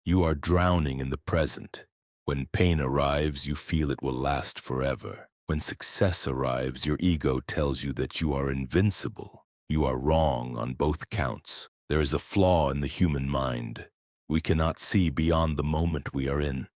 You are drowning in the present. When pain arrives, you feel it will last forever. When success arrives, your ego tells you that you are invincible. You are wrong on both counts. There is a flaw in the human mind. We cannot see beyond the moment we are in.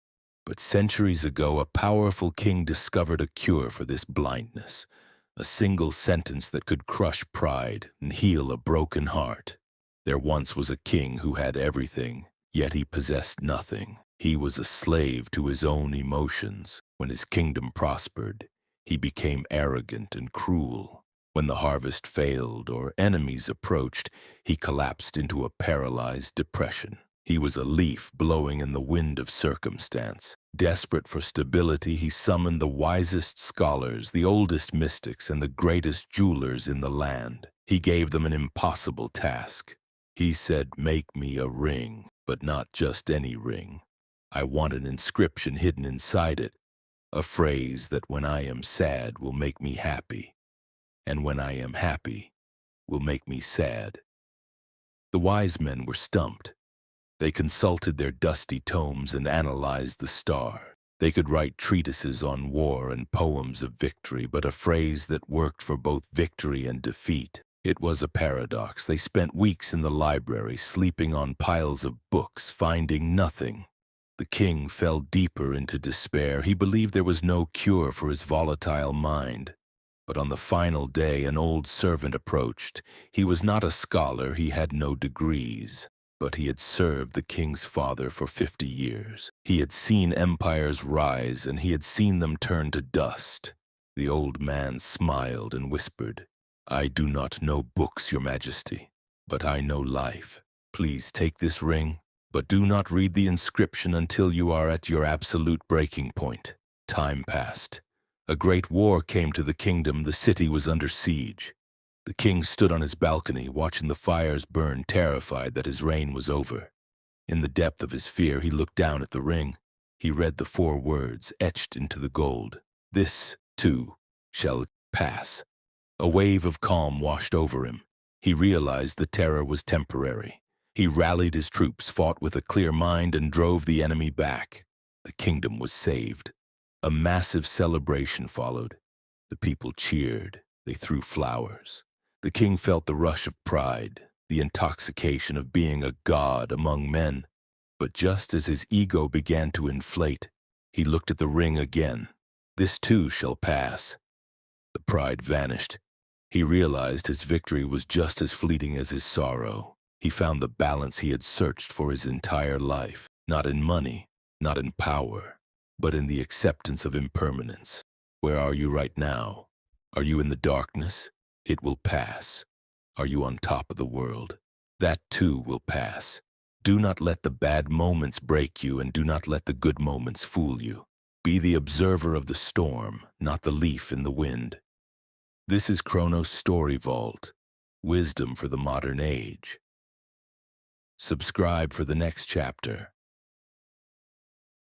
But centuries ago, a powerful king discovered a cure for this blindness. A single sentence that could crush pride and heal a broken heart. There once was a king who had everything, yet he possessed nothing. He was a slave to his own emotions. When his kingdom prospered, he became arrogant and cruel. When the harvest failed or enemies approached, he collapsed into a paralyzed depression. He was a leaf blowing in the wind of circumstance. Desperate for stability, he summoned the wisest scholars, the oldest mystics, and the greatest jewelers in the land. He gave them an impossible task. He said, "Make me a ring, but not just any ring. I want an inscription hidden inside it, a phrase that when I am sad will make me happy, and when I am happy will make me sad." The wise men were stumped. They consulted their dusty tomes and analyzed the star. They could write treatises on war and poems of victory, but a phrase that worked for both victory and defeat. It was a paradox. They spent weeks in the library, sleeping on piles of books, finding nothing. The king fell deeper into despair. He believed there was no cure for his volatile mind. But on the final day, an old servant approached. He was not a scholar, he had no degrees. But he had served the king's father for 50 years. He had seen empires rise, and he had seen them turn to dust. The old man smiled and whispered, "I do not know books, your majesty, but I know life. Please take this ring, but do not read the inscription until you are at your absolute breaking point." Time passed. A great war came to the kingdom. The city was under siege. The king stood on his balcony, watching the fires burn, terrified that his reign was over. In the depth of his fear, he looked down at the ring. He read the 4 words etched into the gold. "This, too, shall pass." A wave of calm washed over him. He realized the terror was temporary. He rallied his troops, fought with a clear mind, and drove the enemy back. The kingdom was saved. A massive celebration followed. The people cheered. They threw flowers. The king felt the rush of pride, the intoxication of being a god among men. But just as his ego began to inflate, he looked at the ring again. "This too shall pass." The pride vanished. He realized his victory was just as fleeting as his sorrow. He found the balance he had searched for his entire life, not in money, not in power, but in the acceptance of impermanence. Where are you right now? Are you in the darkness? It will pass. Are you on top of the world? That too will pass. Do not let the bad moments break you, and do not let the good moments fool you. Be the observer of the storm, not the leaf in the wind. This is Chronos Story Vault, wisdom for the modern age. Subscribe for the next chapter.